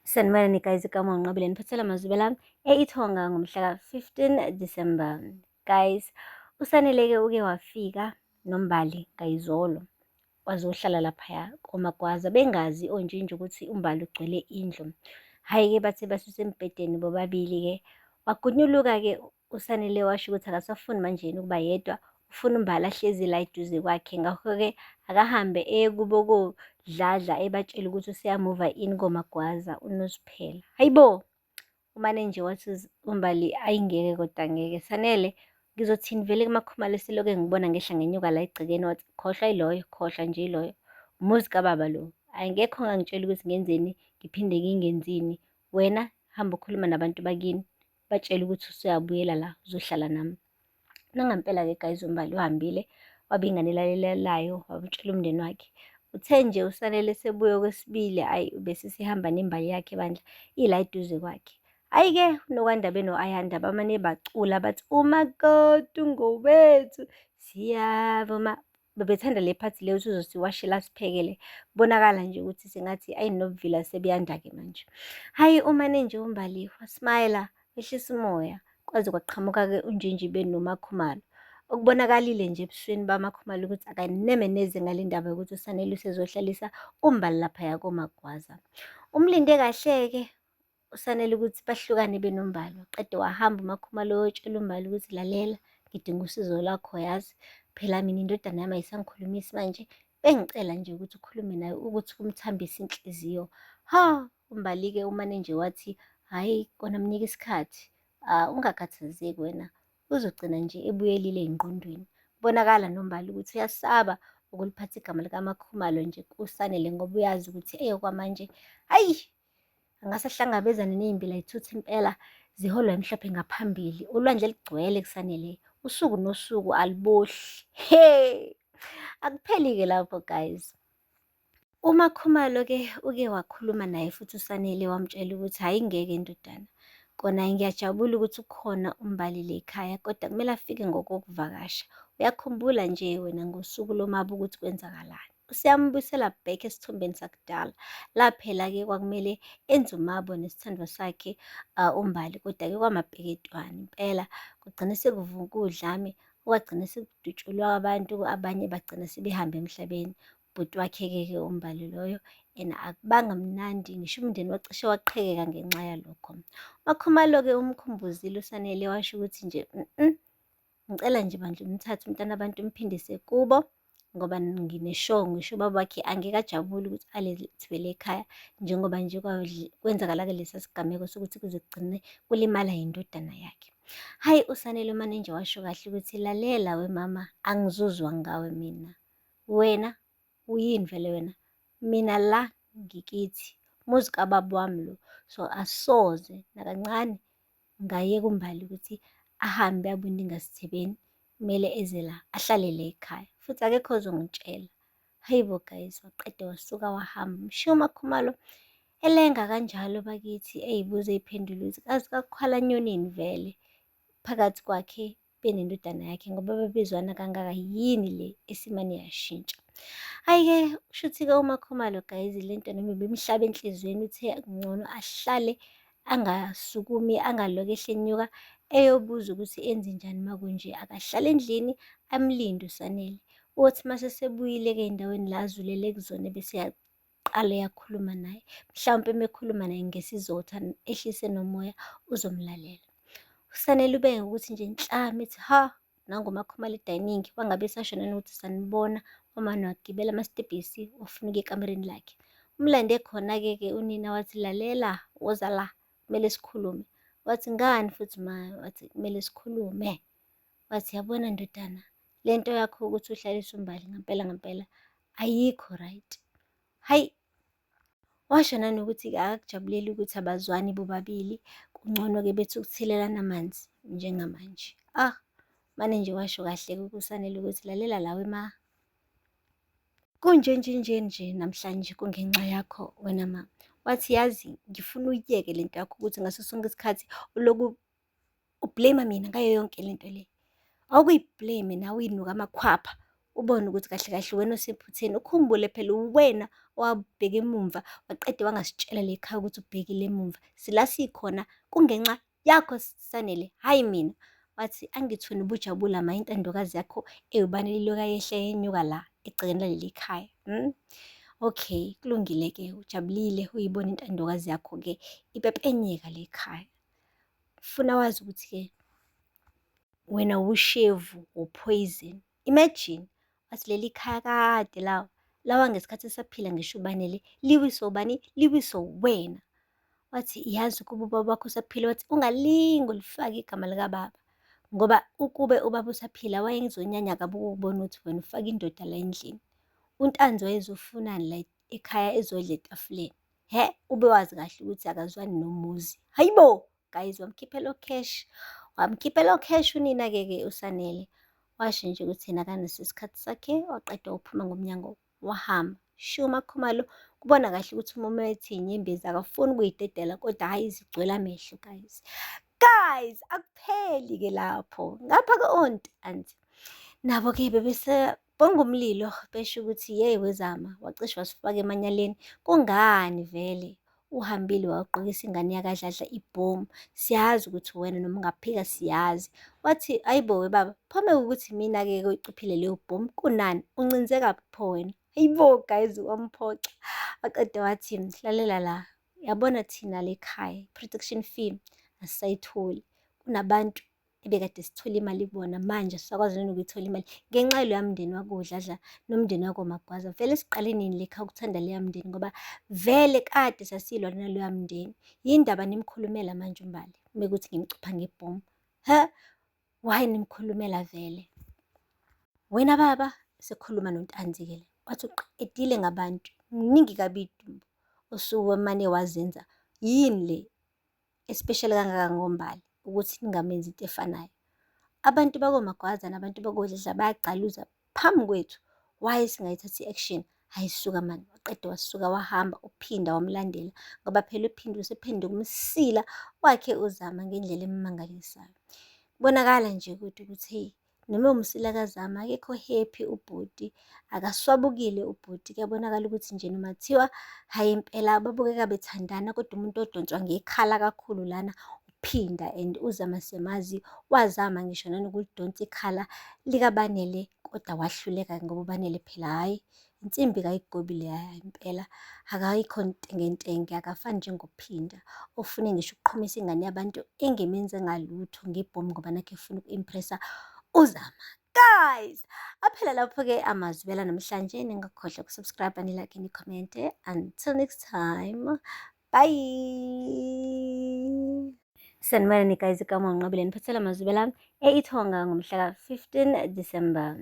Sanibonani guys, igama nginqabile niphathela amazwi lami eIthonga ngomhla ka-15 December. Guys, uSanele-ke uke wafika noMbali ngayizolo wazohlala laphaya koMagwaza, bengazi onjinji ukuthi uMbali ugcwele indlu. Hhayi-ke bathe basuse embhedeni bobabili-ke, wagunyuluka-ke uSanele washo ukuthi akasafuni manjeni ukuba yedwa, ufuna uMbali ahlezi la eduze kwakhe. Ngakho-ke akahambe eye kubo kodladla ebatshela ukuthi useyamuva in koMagwaza uNosiphela. Hayibo, umane nje wathi uMbali ayingeke kodwa angeke. Sanele, ngizothini vele kuMakhumalo eseloke ngibona ngehla ngenyuka la egcekeni. Wathi khohlwa iloyo, khohlwa nje iloyo, umuzi kababa lo. Angekho ongangitshela ukuthi ngenzeni ngiphinde ngingenzini. Wena hamba ukhuluma nabantu bakini, batshele ukuthi usuyabuyela la uzohlala nami. Nangampela-ke guys, uMbali uhambile wabingane elalelayo, wamtshela umndeni wakhe. Uthe nje uSanele sebuye okwesibili, ayi bese sihamba nembali yakhe bandla ila eduze kwakhe. Hhayi-ke uNokwanda beno-Ayanda bamane bacula bathi umakoti ungowethu siyavuma. Bebethanda le phathi le ukuthi uzosiwashela siphekele. Kubonakala nje ukuthi sengathi ayinobuvila sebeyanda-ke manje. Hhayi, umane nje uMbali wasmayela ehlisa umoya kwaze kwaqhamuka-ke unjinji benoMakhumalo. Okubonakalile nje ebusweni bamaKhumalo ukuthi akaneme neze ngale ndaba yokuthi uSanele usezohlalisa uMbali laphaya koMagwaza. Umlinde kahle-ke uSanele ukuthi bahlukane benoMbali. Waqeda wahamba uMakhumalo wayotshela uMbali ukuthi lalela, ngidinga usizo lwakho yazi. Phela mina indodana yami ayisangikhulumisi manje, bengicela nje ukuthi ukhulume naye ukuthi kumthambise inhliziyo. Ha, uMbali-ke umane nje wathi hhayi kona mnika isikhathi, ungakhathazeki wena, uzogcina nje ebuyelile ey'ngqondweni. Kubonakala noMbali ukuthi uyasaba ukuliphatha igama likaMakhumalo nje kuSanele ngoba uyazi ukuthi okwamanje hayi angase ahlangabezane ney'mbila y'thutha impela ziholwa emhlophe ngaphambili. Ulwandle ligcwele kuSanele, usuku nosuku alibohli. He, akupheli-ke lapho guys. UMakhumalo-ke uke wakhuluma naye futhi uSanele wamtshela ukuthi hhayi ngeke ndodana, kona ngiyajabula ukuthi ukhona uMbali le ekhaya kodwa kumele afike ngokokuvakasha. Uyakhumbula nje wena ngosuku lomaba ukuthi kwenzakalani. Useyambuyisela back esithombeni sakudala. Laphela-ke kwakumele enze umabo nesithandwa sakhe uMbali, kodwa-ke kwamabheketwane impela. Kugcine sekuvuka udlame, okwagcina sekudutshulwa abantu, abanye bagcina sebehamba emhlabeni. Ubhuti wakhe-ke uMbali loyo yena akubanga mnandi, ngisho umndeni wacishe waqhekeka ngenxa yalokho. uMakhumalo-ke umkhumbuzile uSanele washo ukuthi nje ngicela nje bandla umthathe umntana abantu umphindise kubo ngoba ngineshongo. Ngisho ubaba wakhe angeke ajabule ukuthi alethwe ekhaya njengoba nje kwenzakala-ke lesa sigameko sokuthi kuze kugcine kulimala indodana yakhe. Hhayi, uSanele umane nje washo kahle ukuthi lalela we mama, angizuzwa ngawe mina. Wena uyini vele wena? Mina la ngikithi, umuzi kababa wami lo. So asoze nakancane ngayeka uMbali ukuthi ahambe abuye ngaSithebeni, kumele eze la ahlale le ekhaya futhi akekho ozongitshela. Hayibo guys, waqeda wasuka wahamba. Mshiya uMakhumalo elenga kanjalo bakithi ey'buza ey'phendula ukuthi kazi kakukhwala nyonini vele phakathi kwakhe benendodana yakhe ngoba babezwana kangaka, yini le esimane yashintsha. Hhayi-ke kushuthi-ke uMakhumalo guys lento noma ibimhlaba enhliziyweni, uthe ngcono ahlale angasukumi, angaloke ehle enyuka eyobuza ukuthi enze njani makunje. Akahlale endlini amlinde uSanele. Uthi mase sebuyile-ke ey'ndaweni la azulele kuzona bese yaqala yakhuluma naye. Mhlawumpe mekhuluma naye ngesizotha ehlise nomoya uzomlalela. uSanele ubenge ukuthi nje nhlama ethi ha, nangu uMakhumalo edining, wangabe sashona nokuthi sanibona umane wagibela amasitebhisi wafuna ukuya ekamereni lakhe. Umlande khona-ke unina wathi lalela woza la kumele sikhulume. Wathi ngani futhi ma? Wathi kumele sikhulume. Wathi yabona ndodana, lento yakho ukuthi uhlalise uMbali ngampela ayikho right. Hayi, washo nanokuthi-ke akakujabuleli ukuthi abazwani bobabili, kungcono-ke bethi ukuthelelana amanzi njengamanje. Mane nje washo kahle-ke kuSanele ukuthi lalela lawe ma, kunje namhlanje kungenxa yakho wena ma. Wathi yazi ngifuna uyiyeke lento yakho ukuthi ngaso sonke isikhathi uloku ublame mina ngayo yonke lento le. Awukuyiblame nawe uyinuka amakhwapha, ubone ukuthi kahle kahle wena osephutheni, ukhumbule phela uwena owabheka emumva waqeda wangasitshela lekhaya ukuthi ubhekile emumva. La sikhona kungenxa yakho Sanele, hhayi mina. Wathi angithweni ubujabula ma intandokazi yakho eyubani liloka yehla yenyuka la egcekeni laleli khaya. Okay, kulungile-ke, ujabulile uyibona intandokazi yakho-ke ipepenyeka le khaya. Funa wazi ukuthi-ke wena ushevu, uphoyizeni. Imagine, wathi leli khaya kade lawa ngesikhathi esaphila ngisho ubanele, liwiswa ubani? Liwiswa wena. Wathi yazi ukuba ubaba wakho usaphila, wathi ungalinge ulifake igama likababa, ngoba ukube ubaba usaphila wayengizonyanya kabi ukukubona ukuthi wena ufake indoda la endlini. UNtanzi wayezofunani la ekhaya ezodla etafuleni? Ube wazi kahle ukuthi akazwani nomuzi. Hayibo, guys, wamkhiphela cash. Wamkhiphela cash unina-ke uSanele. Washo nje ukuthi yena akanaso isikhathi sakhe, waqeda uphuma ngomnyango wahamba. Shuma Khumalo kubona kahle ukuthi uma ethi inyembezi akafuni ukuyidedela, kodwa hhayi zigcwele amehlo, guys. Guys, akupheli-ke lapho. Ngapha ontanzi nabo-ke bebesebonga umlilo, besho ukuthi yeyi wezama, wacishe wasifaka emanyaleni. Kungani vele uhambile wawugqokisa ingane yakadladla ibhomu? Siyazi ukuthi wena noma ungaphika siyazi. Wathi ayibo we baba, phome ukuthi mina-ke oyicuphile leyo bhomu, kunani uncinzeka pho wena? Hayibo guys, wamphoxa. Waqeda wathi lalela la, yabona thina le khaya protection fee asisayitholi. Kunabantu ebekade sithola imali kubona, manje sisakwazi nokuyithola imali ngenxa yaloya mndeni wakudladla nomndeni wakoMagwaza. Vele siqale nini le khaya ukuthanda leya mndeni, ngoba vele kade sasilwa naloya mndeni. Yindaba nimkhulumela manje uMbali mekuthi ngimcupha ngebhomu? Why nimkhulumela vele? Wena baba, sekhuluma noNtanzi-ke le, wathi uqedile ngabantu, mningi kabi idumbu osuwemane wazenza. Yini le especially kangaka ngoMbali ukuthi ningamenzi into efanayo? Abantu bakoMagwaza nabantu bakodladla bayagcaluza phambi kwethu. Why singayithathi i-action? Hayi suka mani. Waqeda wasuka wahamba, uphinda wamlandela, ngoba phela uphinde usephinde umsila wakhe uzama ngendlela emangalisayo. Kubonakala nje ukuthi hey, noma umsila kazama akekho happy ubhuti, akaswabukile ubhuti. Kuyabonakala ukuthi nje noma thiwa hhayi impela babukeka bethandana, kodwa umuntu odonswa ngekhala kakhulu lana uphinda, and uzama semazi wazama ngisho nanokulidonsa ikhala likaBanele, kodwa wahluleka ngoba uBanele phela hhayi insimbi kayigobile impela, akayikho ntengentenge, akafani njengophinda ofune ngisho ukuqhumisa ingane yabantu engemenze ngalutho ngebhomu ngoba nakhe efuna uku-impressa uzama. Guys, aphela lapho-ke amazwi namhlanje. Ningakhohlwa ukusubscribe, nilike, nikhomente. Until next time, bye. Sanibonani guys, igama uNqobile niphathela amazwi ithonga ngomhla ka 15 December.